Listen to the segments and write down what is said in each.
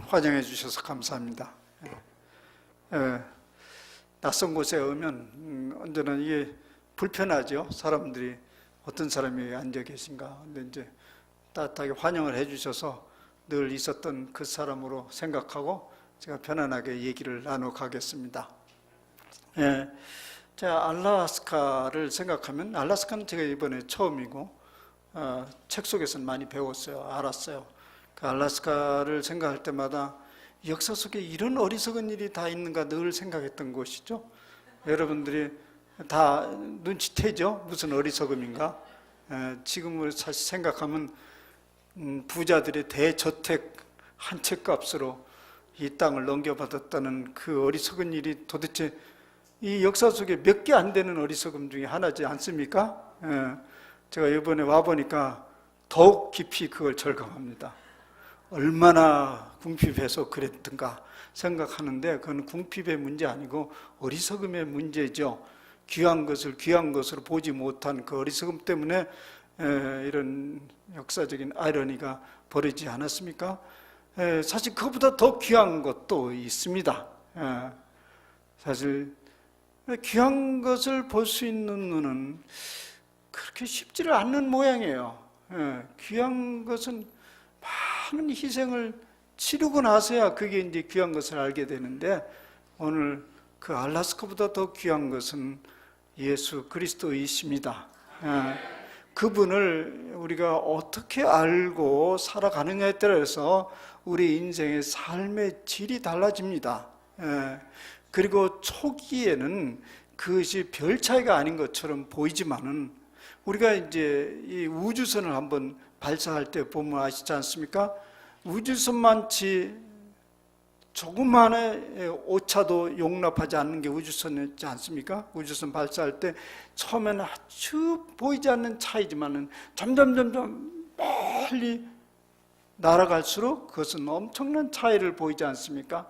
환영해 주셔서 감사합니다. 낯선 곳에 오면 언제나 이게 불편하죠. 사람들이 어떤 사람이 앉아 계신가. 근데 이제 따뜻하게 환영을 해 주셔서 늘 있었던 그 사람으로 생각하고 제가 편안하게 얘기를 나눠 가겠습니다. 제가 알라스카를 생각하면, 알라스카는 제가 이번에 처음이고 책 속에서는 많이 배웠어요. 알았어요. 그 알라스카를 생각할 때마다 역사 속에 이런 어리석은 일이 다 있는가 늘 생각했던 것이죠. 여러분들이 다 눈치채죠? 무슨 어리석음인가? 지금으로 사실 생각하면 부자들의 대저택 한 채 값으로 이 땅을 넘겨받았다는 그 어리석은 일이 도대체 이 역사 속에 몇 개 안 되는 어리석음 중에 하나지 않습니까? 제가 이번에 와보니까 더욱 깊이 그걸 절감합니다. 얼마나 궁핍해서 그랬던가 생각하는데 그건 궁핍의 문제 아니고 어리석음의 문제죠. 귀한 것을 귀한 것으로 보지 못한 그 어리석음 때문에 이런 역사적인 아이러니가 벌어지지 않았습니까? 사실 그것보다 더 귀한 것도 있습니다. 사실 귀한 것을 볼 수 있는 눈은 그렇게 쉽지를 않는 모양이에요. 귀한 것은 많은 희생을 치르고 나서야 그게 이제 귀한 것을 알게 되는데, 오늘 그 알라스카보다 더 귀한 것은 예수 그리스도이십니다. 그분을 우리가 어떻게 알고 살아가느냐에 따라서 우리 인생의 삶의 질이 달라집니다. 그리고 초기에는 그것이 별 차이가 아닌 것처럼 보이지만은 우리가 이제 이 우주선을 한번 발사할 때 보면 아시지 않습니까? 우주선만치 조그만의 오차도 용납하지 않는 게 우주선이지 않습니까? 우주선 발사할 때 처음에는 아주 보이지 않는 차이지만은 점점 멀리 날아갈수록 그것은 엄청난 차이를 보이지 않습니까?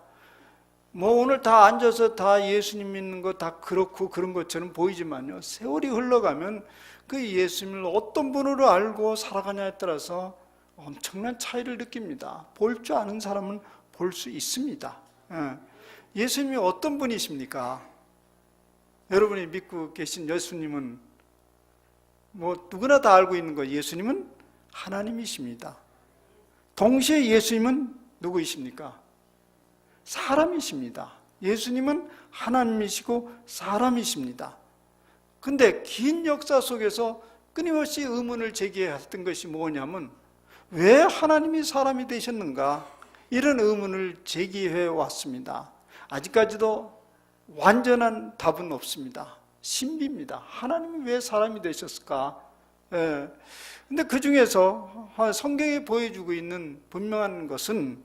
뭐 오늘 다 앉아서 다 예수님 믿는 거 다 그렇고 그런 것처럼 보이지만요, 세월이 흘러가면 그 예수님을 어떤 분으로 알고 살아가냐에 따라서 엄청난 차이를 느낍니다. 볼 줄 아는 사람은 볼 수 있습니다. 예수님이 어떤 분이십니까? 여러분이 믿고 계신 예수님은 뭐 누구나 다 알고 있는 거, 예수님은 하나님이십니다. 동시에 예수님은 누구이십니까? 사람이십니다. 예수님은 하나님이시고 사람이십니다. 근데 긴 역사 속에서 끊임없이 의문을 제기했던 것이 뭐냐면, 왜 하나님이 사람이 되셨는가? 이런 의문을 제기해 왔습니다. 아직까지도 완전한 답은 없습니다. 신비입니다. 하나님이 왜 사람이 되셨을까? 근데 그 중에서 성경이 보여주고 있는 분명한 것은,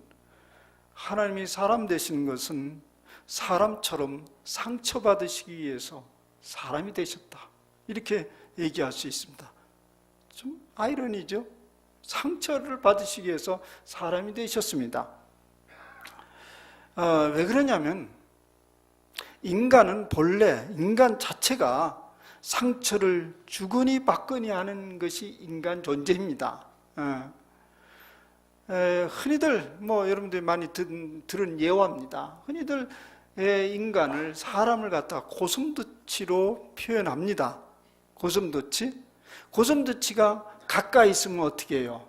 하나님이 사람 되시는 것은 사람처럼 상처받으시기 위해서 사람이 되셨다, 이렇게 얘기할 수 있습니다. 좀 아이러니죠? 상처를 받으시기 위해서 사람이 되셨습니다. 왜 그러냐면, 인간은 본래 인간 자체가 상처를 주거니 받거니 하는 것이 인간 존재입니다. 흔히들 여러분들이 많이 들은 예화입니다. 흔히들 인간을, 사람을 갖다가 고슴도치로 표현합니다. 고슴도치가 가까이 있으면 어떻게 해요?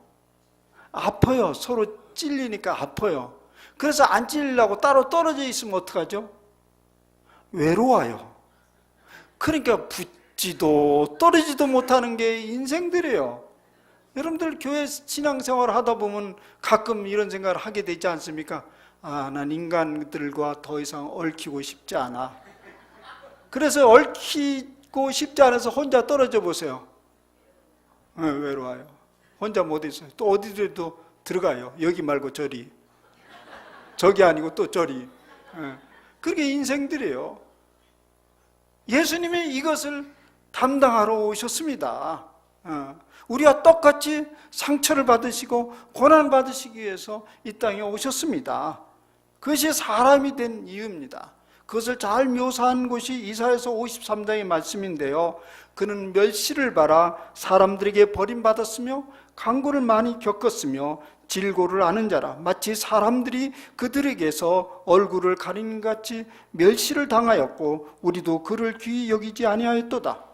아파요. 서로 찔리니까 아파요. 그래서 안 찔리려고 따로 떨어져 있으면 어떡하죠? 외로워요. 그러니까 붙지도 떨어지도 못하는 게 인생들이에요. 여러분들 교회 신앙생활을 하다 보면 가끔 이런 생각을 하게 되지 않습니까? 난 인간들과 더 이상 얽히고 싶지 않아. 그래서 얽히고 싶지 않아서 혼자 떨어져 보세요. 외로워요. 혼자 못 있어요. 또 어디든 들어가요. 여기 말고 저리. 저기 아니고 또 저리. 그게 인생들이에요. 예수님이 이것을 담당하러 오셨습니다. 우리와 똑같이 상처를 받으시고 고난 받으시기 위해서 이 땅에 오셨습니다. 그것이 사람이 된 이유입니다. 그것을 잘 묘사한 곳이 이사야서 53장의 말씀인데요, 그는 멸시를 받아 사람들에게 버림받았으며 강고를 많이 겪었으며 질고를 아는 자라. 마치 사람들이 그들에게서 얼굴을 가리는 같이 멸시를 당하였고 우리도 그를 귀히 여기지 아니하였도다.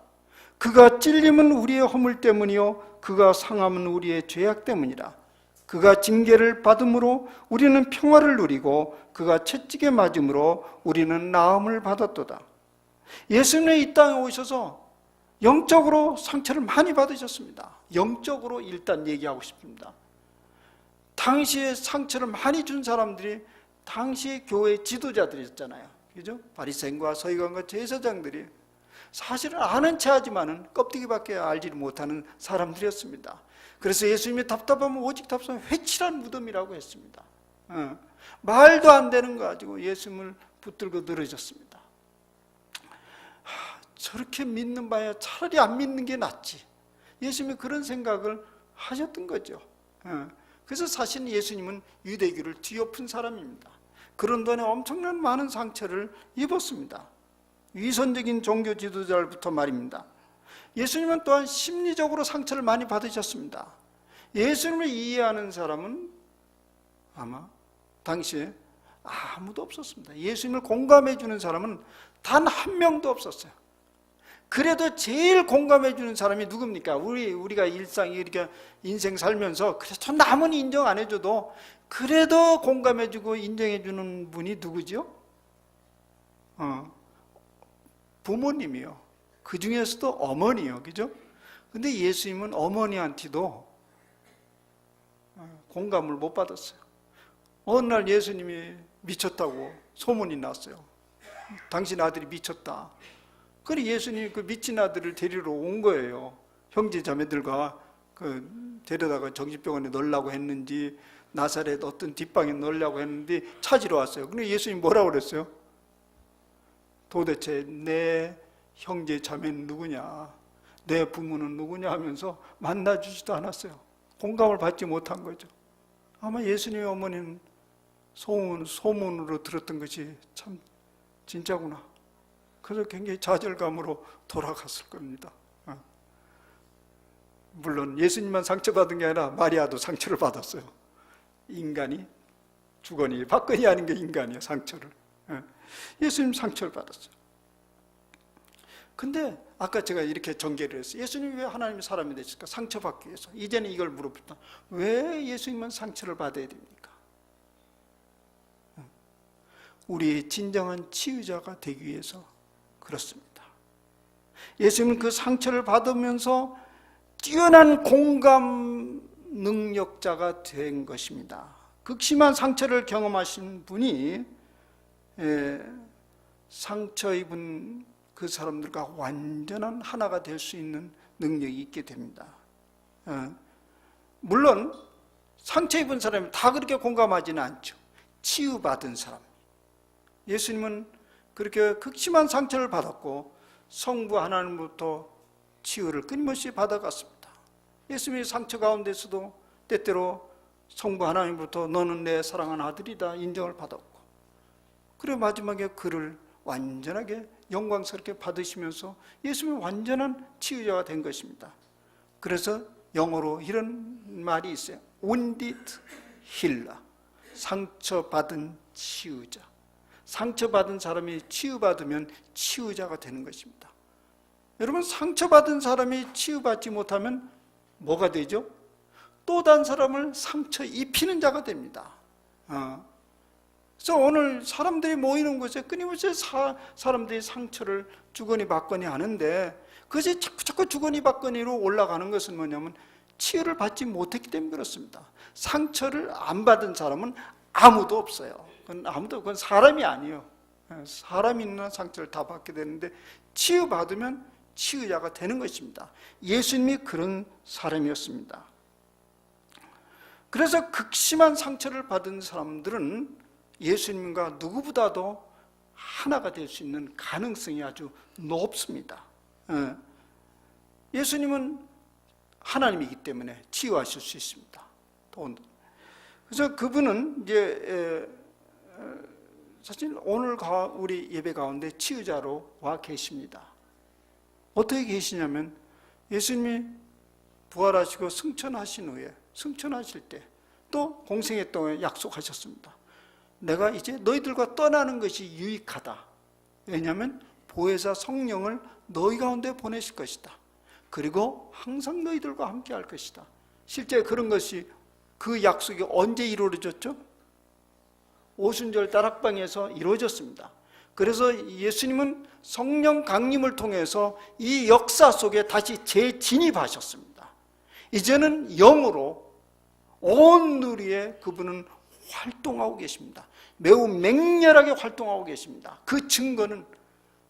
그가 찔림은 우리의 허물 때문이요 그가 상함은 우리의 죄악 때문이라. 그가 징계를 받음으로 우리는 평화를 누리고 그가 채찍에 맞음으로 우리는 나음을 받았도다. 예수님은 이 땅에 오셔서 영적으로 상처를 많이 받으셨습니다. 영적으로 일단 얘기하고 싶습니다. 당시에 상처를 많이 준 사람들이 당시 교회 지도자들이었잖아요. 그죠? 바리새인과 서기관과 제사장들이 사실은 아는 체 하지만은 껍데기밖에 알지 못하는 사람들이었습니다. 그래서 예수님이 답답하면 오직 답답하면 회칠한 무덤이라고 했습니다. 말도 안 되는 거 가지고 예수님을 붙들고 늘어졌습니다. 저렇게 믿는 바야 차라리 안 믿는 게 낫지. 예수님이 그런 생각을 하셨던 거죠. 그래서 사실 예수님은 유대교를 뒤엎은 사람입니다. 그런 동안에 엄청난 많은 상처를 입었습니다. 위선적인 종교 지도자들부터 말입니다. 예수님은 또한 심리적으로 상처를 많이 받으셨습니다. 예수님을 이해하는 사람은 아마 당시에 아무도 없었습니다. 예수님을 공감해 주는 사람은 단 한 명도 없었어요. 그래도 제일 공감해 주는 사람이 누굽니까? 우리가 일상 이렇게 인생 살면서 그래도 남은 인정 안 해줘도 그래도 공감해 주고 인정해 주는 분이 누구죠? 부모님이요. 그 중에서도 어머니요. 그죠? 근데 예수님은 어머니한테도 공감을 못 받았어요. 어느 날 예수님이 미쳤다고 소문이 났어요. 당신 아들이 미쳤다. 그래 예수님이 그 미친 아들을 데리러 온 거예요. 형제 자매들과 데려다가 정신병원에 넣으려고 했는지 나사렛 어떤 뒷방에 넣으려고 했는데 찾으러 왔어요. 근데 예수님이 뭐라고 그랬어요? 도대체 내 형제 자매는 누구냐, 내 부모는 누구냐 하면서 만나주지도 않았어요. 공감을 받지 못한 거죠. 아마 예수님의 어머니는 소문으로 들었던 것이 참 진짜구나. 그래서 굉장히 좌절감으로 돌아갔을 겁니다. 물론 예수님만 상처받은 게 아니라 마리아도 상처를 받았어요. 인간이 주거니 받거니 하는 게 인간이에요. 상처를. 예수님 상처를 받았어요. 근데 아까 제가 이렇게 전개를 했어요. 예수님이 왜 하나님의 사람이 되실까? 상처받기 위해서. 이제는 이걸 물어봅니다. 왜 예수님은 상처를 받아야 됩니까? 우리의 진정한 치유자가 되기 위해서 그렇습니다. 예수님은 그 상처를 받으면서 뛰어난 공감 능력자가 된 것입니다. 극심한 상처를 경험하신 분이 상처 입은 그 사람들과 완전한 하나가 될 수 있는 능력이 있게 됩니다. 물론 상처 입은 사람이 다 그렇게 공감하지는 않죠. 치유받은 사람. 예수님은 그렇게 극심한 상처를 받았고 성부 하나님부터 치유를 끊임없이 받아갔습니다. 예수님의 상처 가운데서도 때때로 성부 하나님부터 너는 내 사랑하는 아들이다 인정을 받았고, 그리고 마지막에 그를 완전하게 영광스럽게 받으시면서 예수님이 완전한 치유자가 된 것입니다. 그래서 영어로 이런 말이 있어요. wounded healer, 상처받은 치유자. 상처받은 사람이 치유받으면 치유자가 되는 것입니다. 여러분, 상처받은 사람이 치유받지 못하면 뭐가 되죠? 또 다른 사람을 상처 입히는 자가 됩니다. 그래서 오늘 사람들이 모이는 곳에 끊임없이 사람들이 상처를 주거니 받거니 하는데, 그것이 자꾸 주거니 받거니로 올라가는 것은 뭐냐면 치유를 받지 못했기 때문에 그렇습니다. 상처를 안 받은 사람은 아무도 없어요. 그건 사람이 아니에요. 사람이 있는 상처를 다 받게 되는데 치유받으면 치유자가 되는 것입니다. 예수님이 그런 사람이었습니다. 그래서 극심한 상처를 받은 사람들은 예수님과 누구보다도 하나가 될 수 있는 가능성이 아주 높습니다. 예수님은 하나님이기 때문에 치유하실 수 있습니다. 그래서 그분은 이제 사실 오늘 우리 예배 가운데 치유자로 와 계십니다. 어떻게 계시냐면 예수님이 부활하시고 승천하신 후에, 승천하실 때 또 공생애 동안 약속하셨습니다. 내가 이제 너희들과 떠나는 것이 유익하다. 왜냐하면 보혜사 성령을 너희 가운데 보내실 것이다. 그리고 항상 너희들과 함께 할 것이다. 실제 그런 것이, 그 약속이 언제 이루어졌죠? 오순절 다락방에서 이루어졌습니다. 그래서 예수님은 성령 강림을 통해서 이 역사 속에 다시 재진입하셨습니다. 이제는 영으로 온 누리에 그분은 활동하고 계십니다. 매우 맹렬하게 활동하고 계십니다. 그 증거는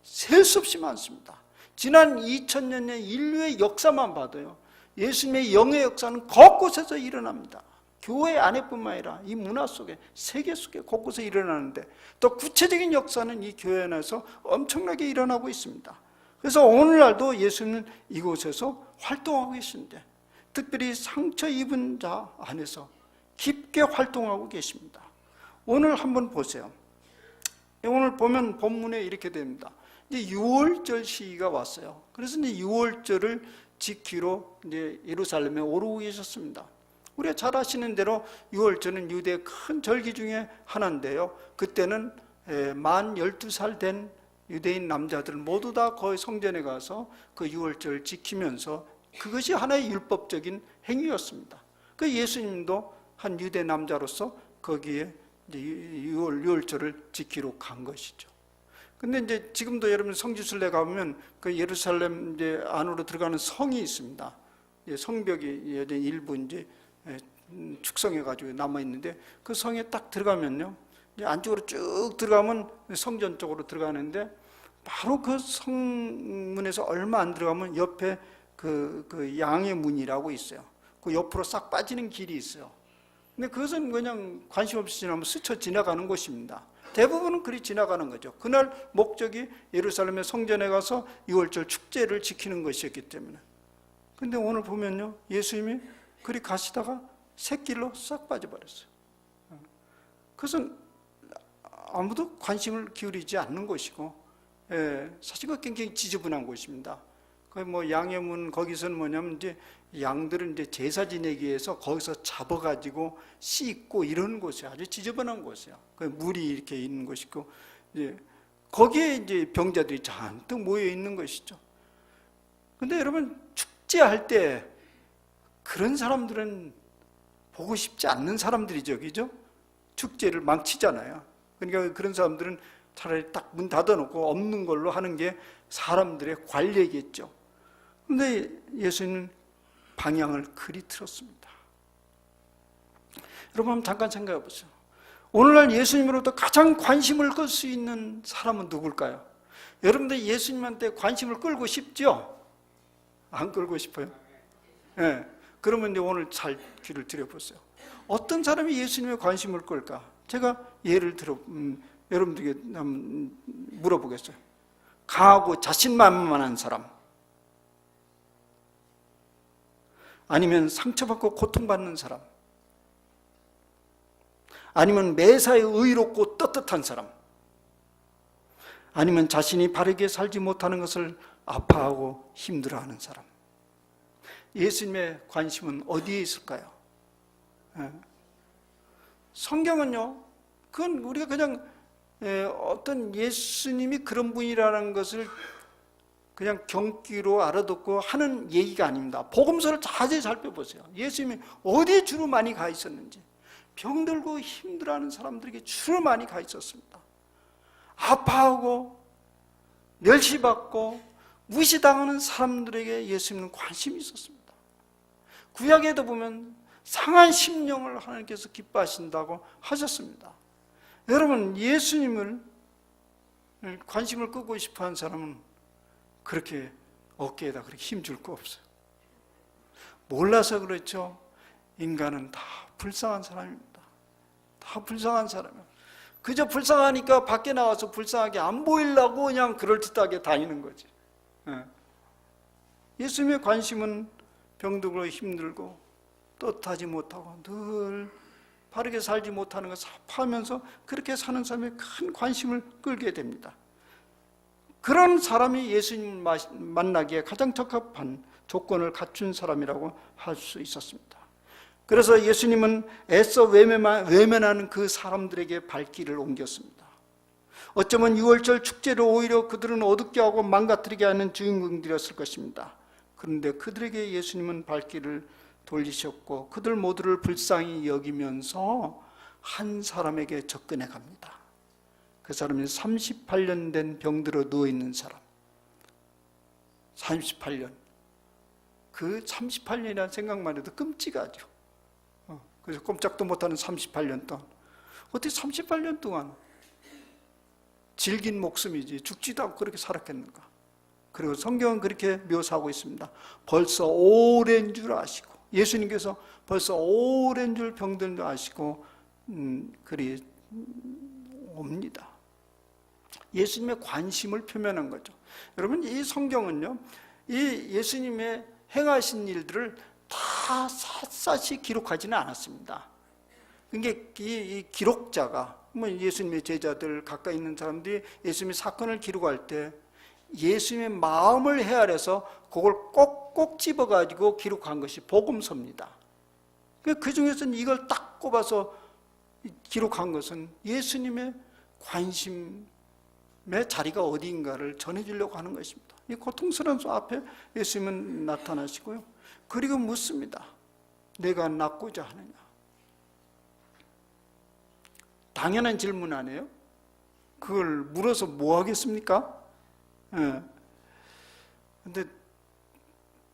셀 수 없이 많습니다. 지난 2000년의 인류의 역사만 봐도요, 예수님의 영의 역사는 곳곳에서 일어납니다. 교회 안에뿐만 아니라 이 문화 속에, 세계 속에 곳곳에 일어나는데, 또 구체적인 역사는 이 교회 안에서 엄청나게 일어나고 있습니다. 그래서 오늘날도 예수님은 이곳에서 활동하고 계신데, 특별히 상처 입은 자 안에서 깊게 활동하고 계십니다. 오늘 한번 보세요. 오늘 보면 본문에 이렇게 됩니다. 이제 6월절 시기가 왔어요. 그래서 이제 6월절을 지키러 이제 예루살렘에 오르고 계셨습니다. 우리가 잘 아시는 대로 6월절은 유대의 큰 절기 중에 하나인데요. 그때는 만 12살 된 유대인 남자들 모두 다 거의 성전에 가서 그 6월절을 지키면서, 그것이 하나의 율법적인 행위였습니다. 그 예수님도 한 유대 남자로서 거기에 이제 6월절을 지키러 간 것이죠. 근데 이제 지금도 여러분 성지순례 가보면 그 예루살렘 이제 안으로 들어가는 성이 있습니다. 성벽이 여전히 일부 이제 축성해가지고 남아 있는데, 그 성에 딱 들어가면요, 이제 안쪽으로 쭉 들어가면 성전 쪽으로 들어가는데, 바로 그 성문에서 얼마 안 들어가면 옆에 그 양의 문이라고 있어요. 그 옆으로 싹 빠지는 길이 있어요. 근데 그것은 그냥 관심 없이 지나면 스쳐 지나가는 곳입니다. 대부분은 그리 지나가는 거죠. 그날 목적이 예루살렘의 성전에 가서 6월절 축제를 지키는 것이었기 때문에. 근데 오늘 보면요, 예수님이 그리 가시다가 샛길로 싹 빠져버렸어요. 그것은 아무도 관심을 기울이지 않는 것이고, 사실 그 굉장히 지저분한 곳입니다. 그 뭐 양의 문, 거기서는 뭐냐면 이제 양들은 이제 제사 지내기 위해서 거기서 잡아가지고 씻고 이런 곳이에요. 아주 지저분한 곳이에요. 그 물이 이렇게 있는 곳이고, 이제 거기에 이제 병자들이 잔뜩 모여 있는 것이죠. 근데 여러분, 축제할 때 그런 사람들은 보고 싶지 않는 사람들이죠, 그죠? 축제를 망치잖아요. 그러니까 그런 사람들은 차라리 딱 문 닫아놓고 없는 걸로 하는 게 사람들의 관례겠죠. 근데 예수님은 방향을 그리 틀었습니다. 여러분 한번 잠깐 생각해 보세요. 오늘날 예수님으로부터 가장 관심을 끌 수 있는 사람은 누굴까요? 여러분들 예수님한테 관심을 끌고 싶죠? 안 끌고 싶어요? 네. 그러면 이제 오늘 잘 귀를 들여보세요. 어떤 사람이 예수님의 관심을 끌까? 제가 예를 들어 여러분들에게 한번 물어보겠어요. 강하고 자신만만한 사람, 아니면 상처받고 고통받는 사람, 아니면 매사에 의롭고 떳떳한 사람, 아니면 자신이 바르게 살지 못하는 것을 아파하고 힘들어하는 사람. 예수님의 관심은 어디에 있을까요? 성경은요, 그건 우리가 그냥 어떤 예수님이 그런 분이라는 것을 그냥 경기로 알아듣고 하는 얘기가 아닙니다. 복음서를 자세히 살펴보세요. 예수님이 어디에 주로 많이 가 있었는지, 병들고 힘들어하는 사람들에게 주로 많이 가 있었습니다. 아파하고 멸시받고 무시당하는 사람들에게 예수님은 관심이 있었습니다. 구약에도 보면 상한 심령을 하나님께서 기뻐하신다고 하셨습니다. 여러분, 예수님을 관심을 끄고 싶어하는 사람은 그렇게 어깨에다 그렇게 힘줄 거 없어요. 몰라서 그렇죠. 인간은 다 불쌍한 사람입니다. 다 불쌍한 사람이에요. 그저 불쌍하니까 밖에 나와서 불쌍하게 안 보이려고 그냥 그럴듯하게 다니는 거지. 예수님의 관심은 병들고 힘들고 떳하지 못하고 늘 바르게 살지 못하는 것을 아파하면서 그렇게 사는 사람에 큰 관심을 끌게 됩니다. 그런 사람이 예수님 만나기에 가장 적합한 조건을 갖춘 사람이라고 할 수 있었습니다. 그래서 예수님은 애써 외면하는 그 사람들에게 발길을 옮겼습니다. 어쩌면 6월절 축제를 오히려 그들은 어둡게 하고 망가뜨리게 하는 주인공들이었을 것입니다. 그런데 그들에게 예수님은 발길을 돌리셨고 그들 모두를 불쌍히 여기면서 한 사람에게 접근해 갑니다. 그 사람이 38년 된 병들어 누워있는 사람. 38년. 그 38년이라는 생각만 해도 끔찍하죠. 그래서 꼼짝도 못하는 38년 동안. 어떻게 38년 동안 질긴 목숨이지 죽지도 않고 그렇게 살았겠는가. 그리고 성경은 그렇게 묘사하고 있습니다. 벌써 오랜 줄 아시고, 예수님께서 벌써 오랜 줄 병든 줄 아시고 그리 옵니다. 예수님의 관심을 표현한 거죠. 여러분, 이 성경은요, 이 예수님의 행하신 일들을 다 샅샅이 기록하지는 않았습니다. 그러니까 이 기록자가, 예수님의 제자들 가까이 있는 사람들이 예수님의 사건을 기록할 때 예수님의 마음을 헤아려서 그걸 꼭꼭 집어가지고 기록한 것이 복음서입니다. 그 중에서는 이걸 딱 꼽아서 기록한 것은 예수님의 관심의 자리가 어디인가를 전해주려고 하는 것입니다. 이 고통스러운 소 앞에 예수님은 나타나시고요. 그리고 묻습니다. 내가 낫고자 하느냐? 당연한 질문 아니에요? 그걸 물어서 뭐 하겠습니까? 근데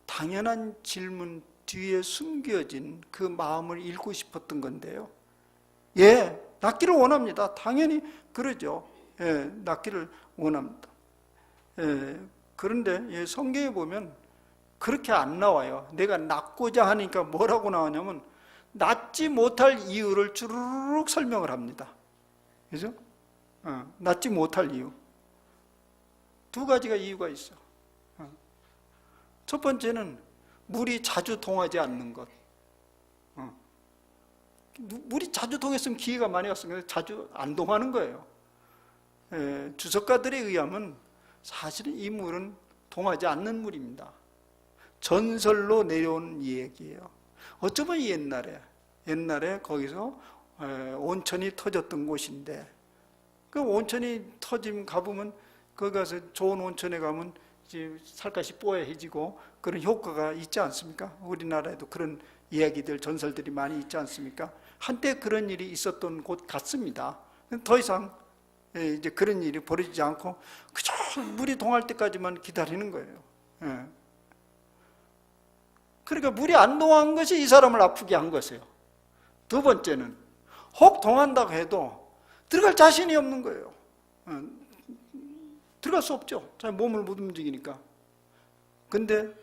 당연한 질문 뒤에 숨겨진 그 마음을 읽고 싶었던 건데요. 예, 낫기를 원합니다. 당연히 그러죠. 예, 낫기를 원합니다. 예, 그런데 성경에 보면 그렇게 안 나와요. 내가 낫고자 하니까 뭐라고 나오냐면 낫지 못할 이유를 주르륵 설명을 합니다. 그죠? 낫지 못할 이유. 두 가지가 이유가 있어. 첫 번째는 물이 자주 동하지 않는 것. 물이 자주 동했으면 기회가 많이 왔으면 자주 안 동하는 거예요. 주석가들에 의하면 사실은 이 물은 동하지 않는 물입니다. 전설로 내려온 얘기예요. 어쩌면 옛날에 거기서 온천이 터졌던 곳인데, 그 온천이 터짐 가보면 거기 가서 좋은 온천에 가면 이제 살갗이 뽀얘지고 그런 효과가 있지 않습니까? 우리나라에도 그런 이야기들, 전설들이 많이 있지 않습니까? 한때 그런 일이 있었던 곳 같습니다. 더 이상 이제 그런 일이 벌어지지 않고 그저 물이 동할 때까지만 기다리는 거예요. 그러니까 물이 안 동한 것이 이 사람을 아프게 한 것이에요. 두 번째는 혹 동한다고 해도 들어갈 자신이 없는 거예요. 들어갈 수 없죠. 자기 몸을 못 움직이니까. 근데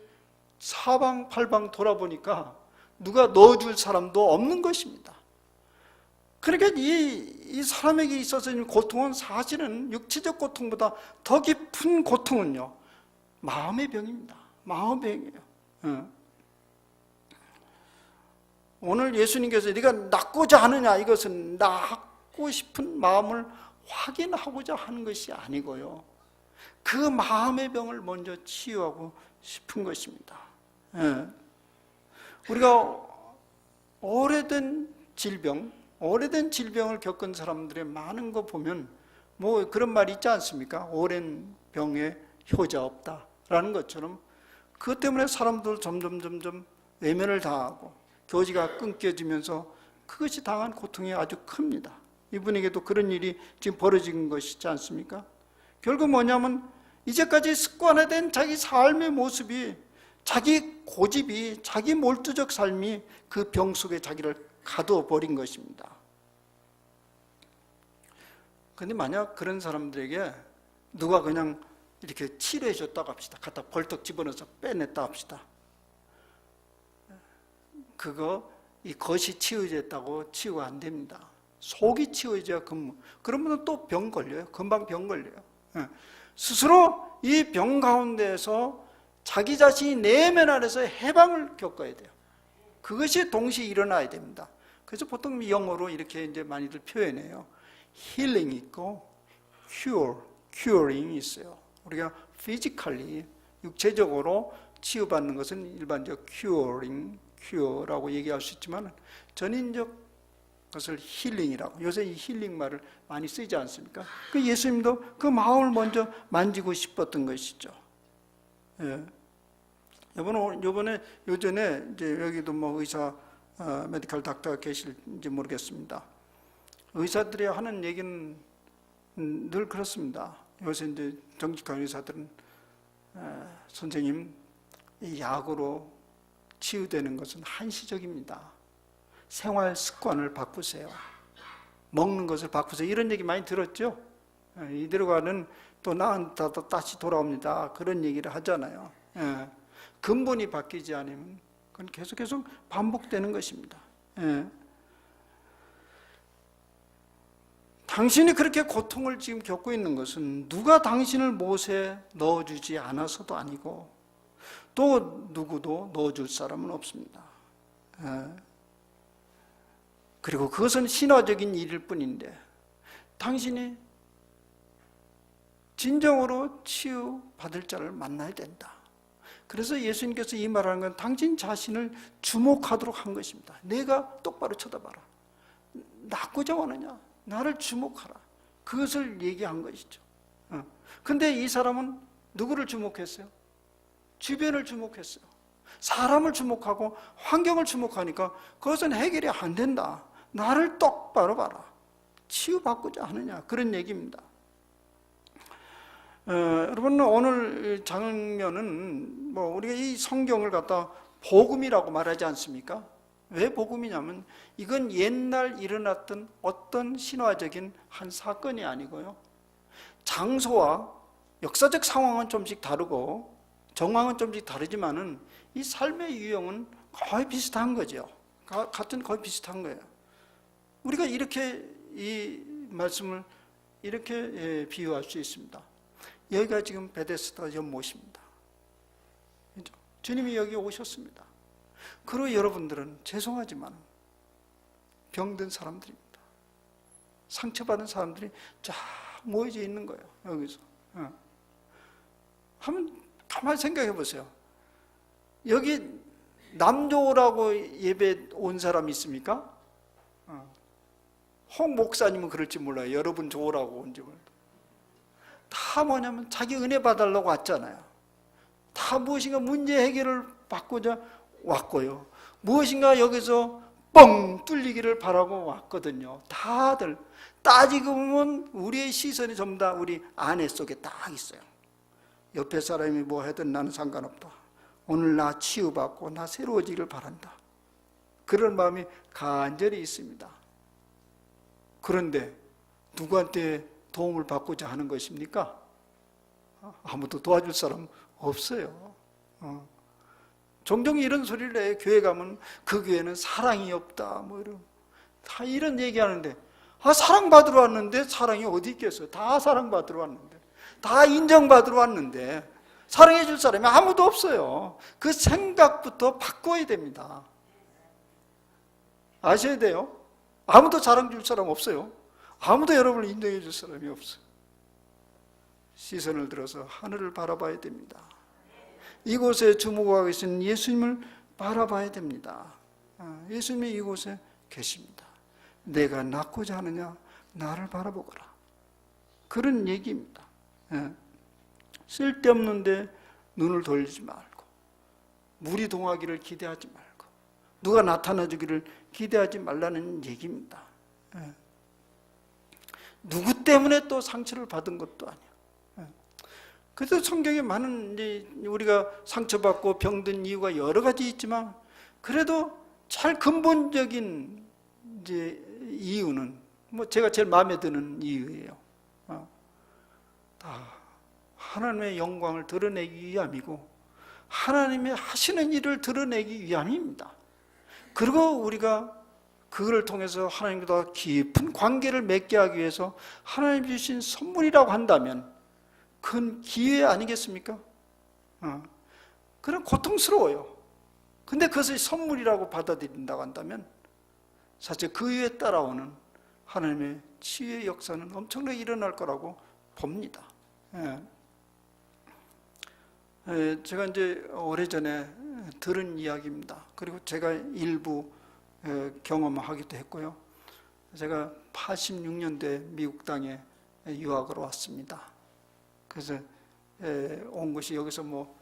사방팔방 돌아보니까 누가 넣어줄 사람도 없는 것입니다. 그러니까 이 사람에게 있어서 고통은 사실은 육체적 고통보다 더 깊은 고통은요, 마음의 병입니다. 마음의 병이에요. 오늘 예수님께서 네가 낫고자 하느냐, 이것은 낫고 싶은 마음을 확인하고자 하는 것이 아니고요, 그 마음의 병을 먼저 치유하고 싶은 것입니다. 우리가 오래된 질병을 겪은 사람들의 많은 거 보면 뭐 그런 말이 있지 않습니까? 오랜 병에 효자 없다라는 것처럼 그것 때문에 사람들 점점 외면을 당하고 교제가 끊겨지면서 그것이 당한 고통이 아주 큽니다. 이분에게도 그런 일이 지금 벌어진 것이지 않습니까? 결국 뭐냐면 이제까지 습관화된 자기 삶의 모습이, 자기 고집이, 자기 몰두적 삶이 그 병 속에 자기를 가둬버린 것입니다. 그런데 만약 그런 사람들에게 누가 그냥 이렇게 치료해 줬다고 합시다. 갖다 벌떡 집어넣어서 빼냈다 합시다. 이 겉이 치유됐다고 치유가 안 됩니다. 속이 치유해져야 그러면 또 병 걸려요. 금방 병 걸려요. 스스로 이 병 가운데에서 자기 자신이 내면 안에서 해방을 겪어야 돼요. 그것이 동시에 일어나야 됩니다. 그래서 보통 영어로 이렇게 이제 많이들 표현해요. 힐링이 있고 curing이 있어요. 우리가 physically, 육체적으로 치유받는 것은 일반적 큐어라고 얘기할 수 있지만 전인적 것을 힐링이라고, 요새 이 힐링 말을 많이 쓰지 않습니까? 그 예수님도 그 마음을 먼저 만지고 싶었던 것이죠. 예. 요전에 이제 여기도 뭐 의사, 메디컬 닥터가 계실지 모르겠습니다. 의사들이 하는 얘기는 늘 그렇습니다. 요새 이제 정직한 의사들은 선생님, 이 약으로 치유되는 것은 한시적입니다. 생활 습관을 바꾸세요. 먹는 것을 바꾸세요. 이런 얘기 많이 들었죠? 이대로 가는 또 나한테 다시 돌아옵니다. 그런 얘기를 하잖아요. 근본이 바뀌지 않으면 그건 계속 반복되는 것입니다. 당신이 그렇게 고통을 지금 겪고 있는 것은 누가 당신을 못에 넣어주지 않아서도 아니고 또 누구도 넣어줄 사람은 없습니다. 그리고 그것은 신화적인 일일 뿐인데 당신이 진정으로 치유받을 자를 만나야 된다. 그래서 예수님께서 이 말하는 건 당신 자신을 주목하도록 한 것입니다. 내가 똑바로 쳐다봐라. 낫고자 하느냐? 나를 주목하라. 그것을 얘기한 것이죠. 근데 이 사람은 누구를 주목했어요? 주변을 주목했어요. 사람을 주목하고 환경을 주목하니까 그것은 해결이 안 된다. 나를 똑바로 봐라. 치유받고자 하느냐? 그런 얘기입니다. 여러분, 오늘 장면은 뭐 우리가 이 성경을 갖다 복음이라고 말하지 않습니까? 왜 복음이냐면 이건 옛날 일어났던 어떤 신화적인 한 사건이 아니고요, 장소와 역사적 상황은 좀씩 다르고 정황은 좀씩 다르지만은 이 삶의 유형은 거의 비슷한 거죠. 거의 비슷한 거예요. 우리가 이렇게 이 말씀을 이렇게 비유할 수 있습니다. 여기가 지금 베데스다 연못입니다. 주님이 여기 오셨습니다. 그리고 여러분들은 죄송하지만 병든 사람들입니다. 상처받은 사람들이 쫙 모여져 있는 거예요. 여기서. 한번 가만히 생각해 보세요. 여기 남조라고 예배 온 사람이 있습니까? 홍 목사님은 그럴지 몰라요. 여러분 조라고 온지 몰라요. 다 뭐냐면 자기 은혜 받으려고 왔잖아요. 다 무엇인가 문제 해결을 받고자 왔고요. 무엇인가 여기서 뻥 뚫리기를 바라고 왔거든요. 다들 따지고 보면 우리의 시선이 전부 다 우리 안에 속에 딱 있어요. 옆에 사람이 뭐 하든 나는 상관없다. 오늘 나 치유받고 나 새로워지기를 바란다. 그런 마음이 간절히 있습니다. 그런데 누구한테 도움을 받고자 하는 것입니까? 아무도 도와줄 사람 없어요. 종종 이런 소리를 해요. 교회 가면 그 교회는 사랑이 없다 뭐 다 이런 얘기하는데, 사랑받으러 왔는데 사랑이 어디 있겠어요? 다 사랑받으러 왔는데, 다 인정받으러 왔는데 사랑해 줄 사람이 아무도 없어요. 그 생각부터 바꿔야 됩니다. 아셔야 돼요. 아무도 사랑 줄 사람 없어요. 아무도 여러분을 인정해 줄 사람이 없어요. 시선을 들어서 하늘을 바라봐야 됩니다. 이곳에 주목하고 계신 예수님을 바라봐야 됩니다. 예수님이 이곳에 계십니다. 내가 낫고자 하느냐? 나를 바라보거라. 그런 얘기입니다. 쓸데없는데 눈을 돌리지 말고, 물이 동하기를 기대하지 말고, 누가 나타나 주기를 기대하지 말라는 얘기입니다. 누구 때문에 또 상처를 받은 것도 아니야. 그래서 성경에 많은 우리가 상처받고 병든 이유가 여러 가지 있지만, 그래도 잘 근본적인 이유는 뭐 제가 제일 마음에 드는 이유예요. 다 하나님의 영광을 드러내기 위함이고 하나님의 하시는 일을 드러내기 위함입니다. 그리고 우리가 그걸 통해서 하나님과 깊은 관계를 맺게 하기 위해서 하나님 주신 선물이라고 한다면 그건 기회 아니겠습니까? 그럼 고통스러워요. 근데 그것을 선물이라고 받아들인다고 한다면 사실 그 위에 따라오는 하나님의 치유의 역사는 엄청나게 일어날 거라고 봅니다. 제가 이제 오래전에 들은 이야기입니다. 그리고 제가 일부 경험하기도 했고요. 제가 86년도에 미국 땅에 유학으로 왔습니다. 그래서 온 것이 여기서 뭐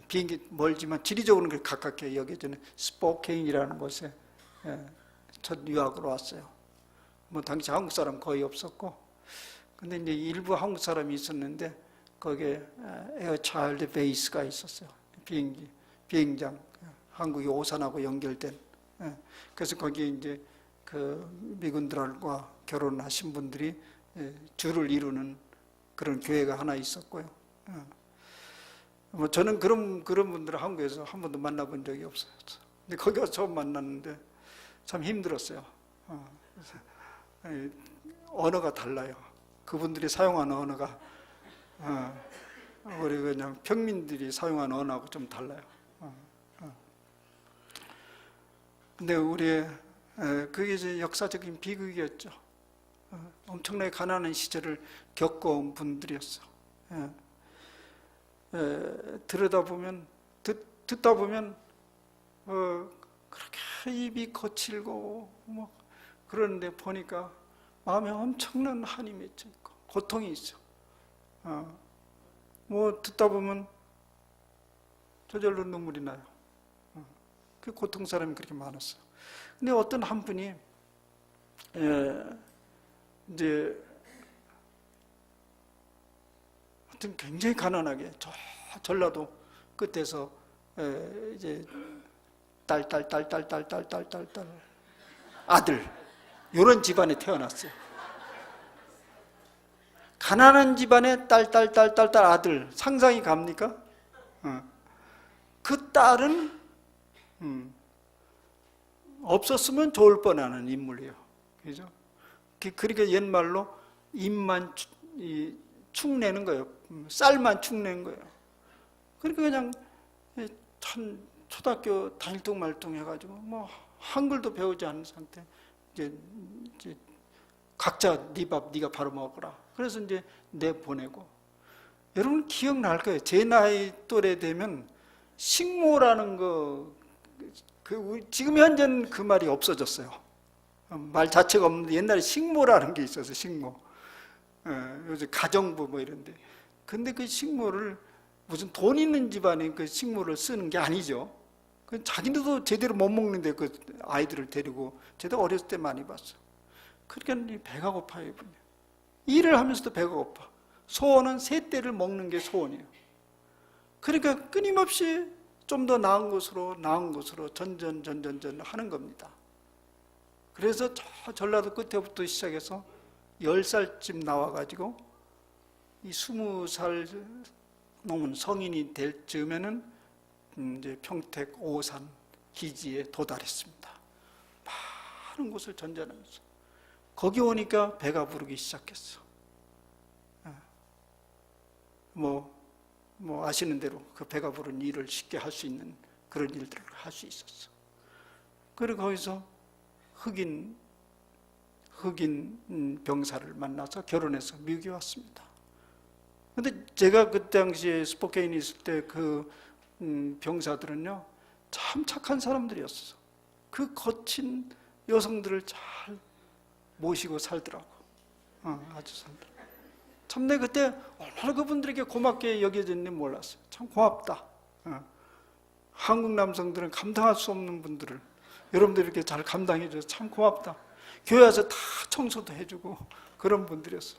비행기 멀지만 지리적으로는 그렇게 가깝게 여겨지는 스포케인이라는 곳에 첫 유학으로 왔어요. 뭐 당시 한국 사람 거의 없었고, 근데 이제 일부 한국 사람이 있었는데 거기에 에어차일드 베이스가 있었어요. 비행장, 한국이 오산하고 연결된. 그래서 거기에 이제 그 미군들과 결혼하신 분들이 주를 이루는 그런 교회가 하나 있었고요. 뭐 저는 그런 분들을 한국에서 한 번도 만나본 적이 없어요. 근데 거기 가서 처음 만났는데 참 힘들었어요. 언어가 달라요. 그분들이 사용하는 언어가 우리 그냥 평민들이 사용하는 언어하고 좀 달라요. 근데 우리의 그게 이제 역사적인 비극이었죠. 엄청나게 가난한 시절을 겪어온 분들이었어. 들여다보면 듣다 보면 그렇게 입이 거칠고 뭐 그러는데 보니까 마음에 엄청난 한이 맺혀 있고 고통이 있어. 뭐 듣다 보면 저절로 눈물이 나요. 그 고통 사람이 그렇게 많았어요. 근데 어떤 한 분이 이제 하여튼 굉장히 가난하게 저 전라도 끝에서 이제 딸 아들 이런 집안에 태어났어요. 가난한 집안에 딸 아들 상상이 갑니까? 그 딸은 없었으면 좋을 뻔하는 인물이에요. 그죠? 그러니까 옛말로 입만 축내는 거예요. 쌀만 축내는 거예요. 그러니까 그냥 초등학교 다닐뚱말뚱 해가지고 뭐 한글도 배우지 않은 상태. 이제 각자 네 밥 네가 바로 먹어라. 그래서 이제 내보내고. 여러분 기억날 거예요. 제 나이 또래 되면 식모라는 거, 지금 현재는 그 말이 없어졌어요. 말 자체가 없는데 옛날에 식모라는 게 있었어요. 식모. 요즘 가정부 뭐 이런데. 근데 그 식모를 무슨 돈 있는 집안에 그 식모를 쓰는 게 아니죠. 자기들도 제대로 못 먹는데 그 아이들을 데리고 제가 어렸을 때 많이 봤어. 그러니까 배가 고파요, 이분이. 일을 하면서도 배가 고파. 소원은 새 떼를 먹는 게 소원이에요. 그러니까 끊임없이 좀 더 나은 곳으로 전전 하는 겁니다. 그래서 저 전라도 끝에부터 시작해서 10살쯤 나와가지고 이 20살 넘은 성인이 될 즈음에는 이제 평택 오산 기지에 도달했습니다. 많은 곳을 전전하면서 거기 오니까 배가 부르기 시작했어. 뭐 아시는 대로 그 배가 부른 일을 쉽게 할 수 있는 그런 일들을 할 수 있었어. 그리고 거기서 흑인 병사를 만나서 결혼해서 미국에 왔습니다. 근데 제가 그 당시에 스포케인에 있을 때 그 병사들은요 참 착한 사람들이었어. 그 거친 여성들을 잘 모시고 살더라고. 아주 살더라고. 참 내가 그때 얼마나 그분들에게 고맙게 여겨졌는지 몰랐어요. 참 고맙다. 한국 남성들은 감당할 수 없는 분들을 여러분들 이렇게 잘 감당해 줘서 참 고맙다. 교회 와서 다 청소도 해주고 그런 분들이었어.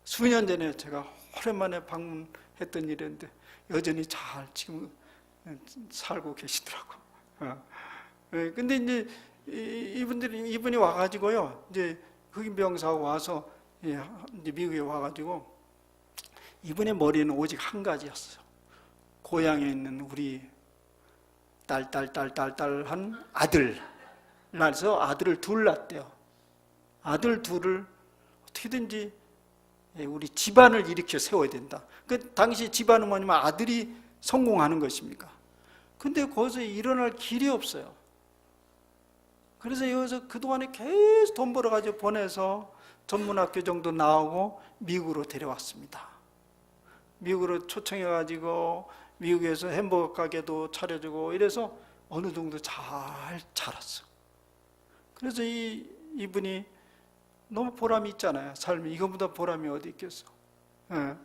수년 전에 제가 오랜만에 방문했던 일인데 여전히 잘 지금 살고 계시더라고. 근데 이제 이분이 와가지고요, 이제 흑인 병사가 와서 이제 미국에 와가지고 이분의 머리는 오직 한 가지였어요. 고향에 있는 우리 딸한 아들. 그래서 아들을 둘 낳았대요. 아들 둘을 어떻게든지 우리 집안을 일으켜 세워야 된다. 그 당시 집안은 뭐냐면 아들이 성공하는 것입니까? 근데 거기서 일어날 길이 없어요. 그래서 여기서 그동안에 계속 돈 벌어가지고 보내서 전문학교 정도 나오고 미국으로 데려왔습니다. 미국으로 초청해가지고 미국에서 햄버거 가게도 차려주고 이래서 어느 정도 잘 자랐어. 그래서 이분이 너무 보람이 있잖아요. 삶이 이거보다 보람이 어디 있겠어. 예.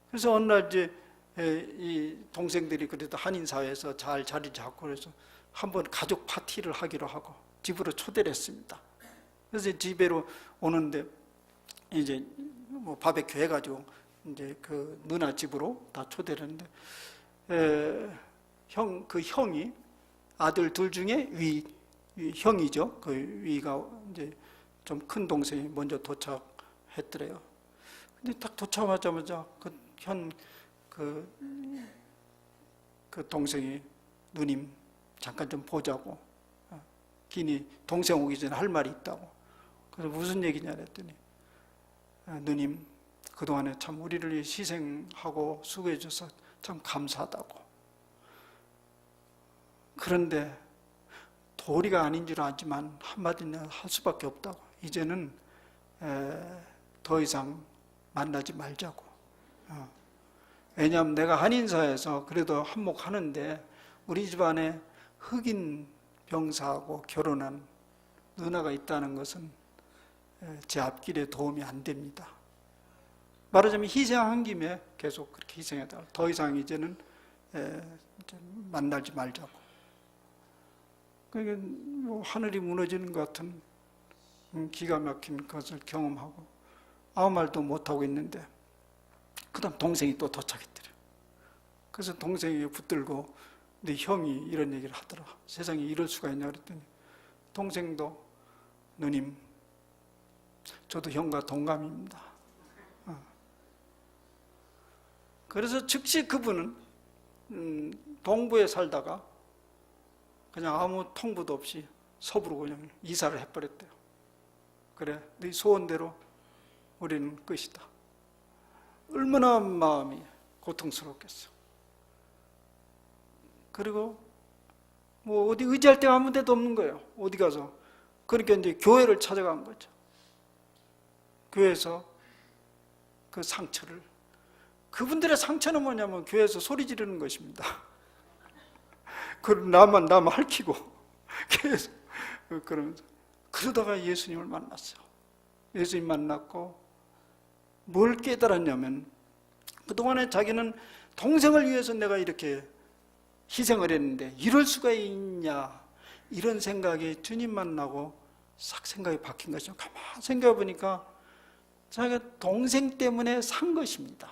그래서 어느 날 이제 이 동생들이 그래도 한인 사회에서 잘 자리 잡고 그래서 한번 가족 파티를 하기로 하고 집으로 초대를 했습니다. 그래서 집에로 오는데 이제 뭐 바베큐 해가지고 이제 그 누나 집으로 다 초대를 했는데 그 형이 아들 둘 중에 형이죠. 그 위가 이제 좀 큰 동생이 먼저 도착했더래요. 근데 딱 도착하자마자 그 동생이 누님 잠깐 좀 보자고 기니 동생 오기 전에 할 말이 있다고. 그래서 무슨 얘기냐 그랬더니 누님 그동안에 참 우리를 위해 희생하고 수고해 줘서 참 감사하다고. 그런데 도리가 아닌 줄 알지만 한마디는 할 수밖에 없다고. 이제는 더 이상 만나지 말자고. 왜냐하면 내가 한인사에서 그래도 한몫하는데 우리 집안에 흑인 병사하고 결혼한 누나가 있다는 것은 제 앞길에 도움이 안 됩니다. 말하자면 희생한 김에 계속 그렇게 희생하다가 더 이상 이제는 이제 만나지 말자고. 그러니까 뭐 하늘이 무너지는 것 같은 기가 막힌 것을 경험하고 아무 말도 못하고 있는데 그 다음 동생이 또 도착했더래요. 그래서 동생이 붙들고 네 형이 이런 얘기를 하더라. 세상에 이럴 수가 있냐 그랬더니 동생도 누님 저도 형과 동감입니다. 그래서 즉시 그분은 동부에 살다가 그냥 아무 통보도 없이 서부로 그냥 이사를 해버렸대요. 그래, 네 소원대로 우리는 끝이다. 얼마나 마음이 고통스럽겠어. 그리고 뭐 어디 의지할 데가 아무 데도 없는 거예요. 어디 가서. 그러니까 이제 교회를 찾아간 거죠. 교회에서 그 상처를, 그분들의 상처는 뭐냐면 교회에서 소리 지르는 것입니다. 그럼 나만 핥히고 계속 그러면서 그러다가 예수님을 만났어요. 예수님 만났고 뭘 깨달았냐면 그동안에 자기는 동생을 위해서 내가 이렇게 희생을 했는데 이럴 수가 있냐 이런 생각이 주님 만나고 싹 생각이 바뀐 것이죠. 가만히 생각해 보니까 자기가 동생 때문에 산 것입니다.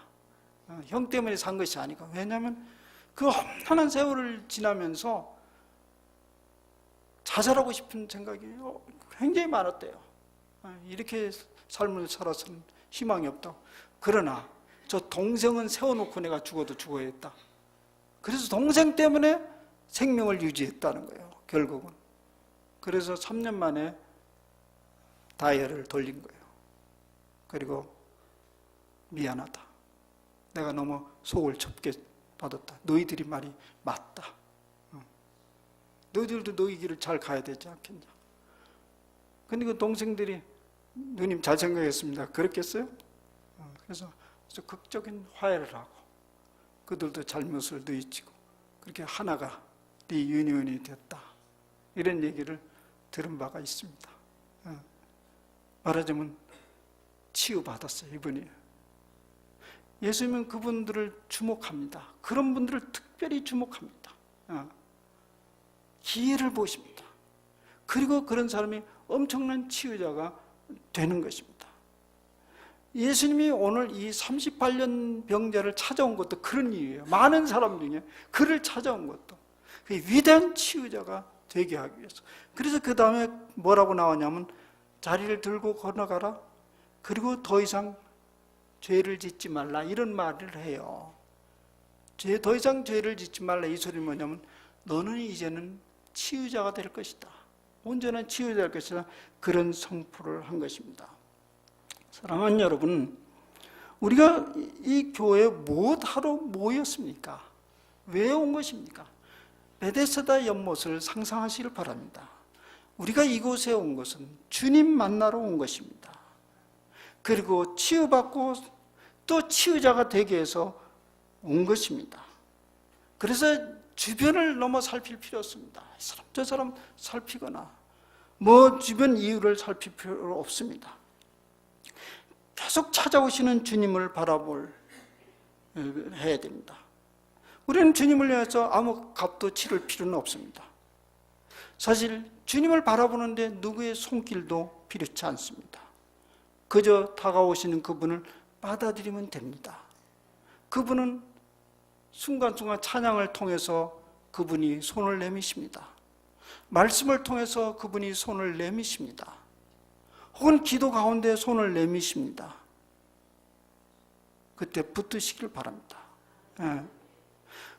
형 때문에 산 것이 아니고. 왜냐하면 그 험난한 세월을 지나면서 자살하고 싶은 생각이 굉장히 많았대요. 이렇게 삶을 살아서는 희망이 없다고. 그러나 저 동생은 세워놓고 내가 죽어도 죽어야겠다. 그래서 동생 때문에 생명을 유지했다는 거예요, 결국은. 그래서 3년 만에 다이얼을 돌린 거예요. 그리고 미안하다. 내가 너무 속을 좁게 받았다. 너희들이 말이 맞다. 너희들도 너희 길을 잘 가야 되지 않겠냐. 근데 그 동생들이 누님 잘 생각했습니다. 그랬겠어요? 그래서 극적인 화해를 하고 그들도 잘못을 뉘우치고 그렇게 하나가 리유니온이 됐다. 이런 얘기를 들은 바가 있습니다. 말하자면 치유받았어요, 이분이. 예수님은 그분들을 주목합니다. 그런 분들을 특별히 주목합니다. 기회를 보십니다. 그리고 그런 사람이 엄청난 치유자가 되는 것입니다. 예수님이 오늘 이 38년 병자를 찾아온 것도 그런 이유예요. 많은 사람 중에 그를 찾아온 것도 그 위대한 치유자가 되게 하기 위해서. 그래서 그 다음에 뭐라고 나오냐면 자리를 들고 걸어가라. 그리고 더 이상 죄를 짓지 말라. 이런 말을 해요. 더 이상 죄를 짓지 말라. 이 소리는 뭐냐면 너는 이제는 치유자가 될 것이다. 온전한 치유자가 될 것이다. 그런 선포를 한 것입니다. 사랑하는 여러분, 우리가 이 교회에 무엇하러 모였습니까? 왜 온 것입니까? 베데스다 연못을 상상하시길 바랍니다. 우리가 이곳에 온 것은 주님 만나러 온 것입니다. 그리고 치유받고 또 치유자가 되기 위해서 온 것입니다. 그래서 주변을 너무 살필 필요 없습니다. 이 사람 저 사람 살피거나 뭐 주변 이유를 살필 필요 없습니다. 계속 찾아오시는 주님을 해야 됩니다. 우리는 주님을 위해서 아무 값도 치를 필요는 없습니다. 사실 주님을 바라보는데 누구의 손길도 필요치 않습니다. 그저 다가오시는 그분을 받아들이면 됩니다. 그분은 순간순간 찬양을 통해서 그분이 손을 내미십니다. 말씀을 통해서 그분이 손을 내미십니다. 혹은 기도 가운데 손을 내미십니다. 그때 붙드시길 바랍니다.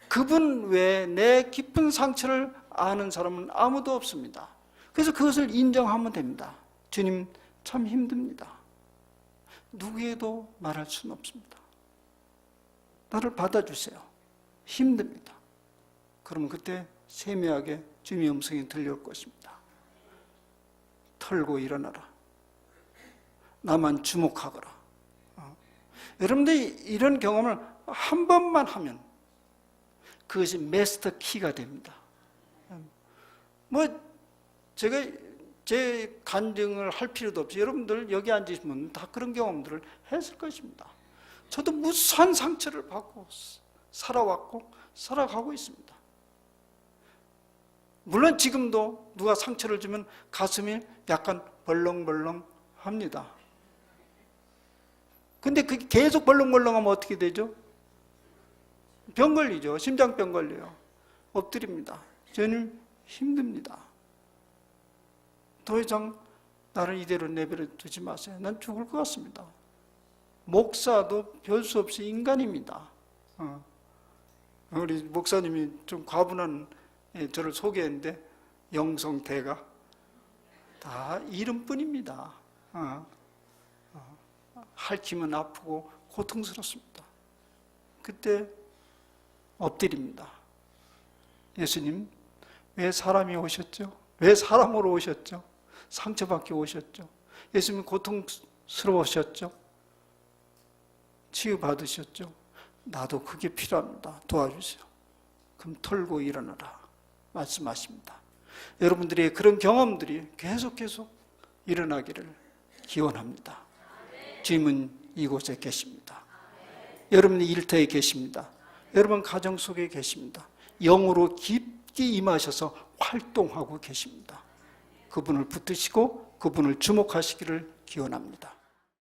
그분 외에 내 깊은 상처를 아는 사람은 아무도 없습니다. 그래서 그것을 인정하면 됩니다. 주님 참 힘듭니다. 누구에도 말할 수는 없습니다. 나를 받아주세요. 힘듭니다. 그러면 그때 세미하게 주님의 음성이 들려올 것입니다. 털고 일어나라. 나만 주목하거라. 여러분들이 이런 경험을 한 번만 하면 그것이 마스터 키가 됩니다. 뭐 제가 제 간증을 할 필요도 없이 여러분들 여기 앉으시면 다 그런 경험들을 했을 것입니다. 저도 무수한 상처를 받고 살아왔고 살아가고 있습니다. 물론 지금도 누가 상처를 주면 가슴이 약간 벌렁벌렁 합니다. 근데 그게 계속 벌렁벌렁하면 어떻게 되죠? 병 걸리죠. 심장병 걸려요. 엎드립니다. 저는 힘듭니다. 더 이상 나를 이대로 내버려 두지 마세요. 난 죽을 것 같습니다. 목사도 별 수 없이 인간입니다. 우리 목사님이 좀 과분한 저를 소개했는데 영성대가 다 이름뿐입니다. 핥히면 아프고 고통스럽습니다. 그때 엎드립니다. 예수님, 왜 사람이 오셨죠? 왜 사람으로 오셨죠? 상처받게 오셨죠? 예수님 고통스러우셨죠? 치유받으셨죠? 나도 그게 필요합니다. 도와주세요. 그럼 털고 일어나라 말씀하십니다. 여러분들의 그런 경험들이 계속 일어나기를 기원합니다. 주님은 이곳에 계십니다. 여러분의 일터에 계십니다. 여러분 가정 속에 계십니다. 영으로 깊게 임하셔서 활동하고 계십니다. 그분을 붙드시고 그분을 주목하시기를 기원합니다.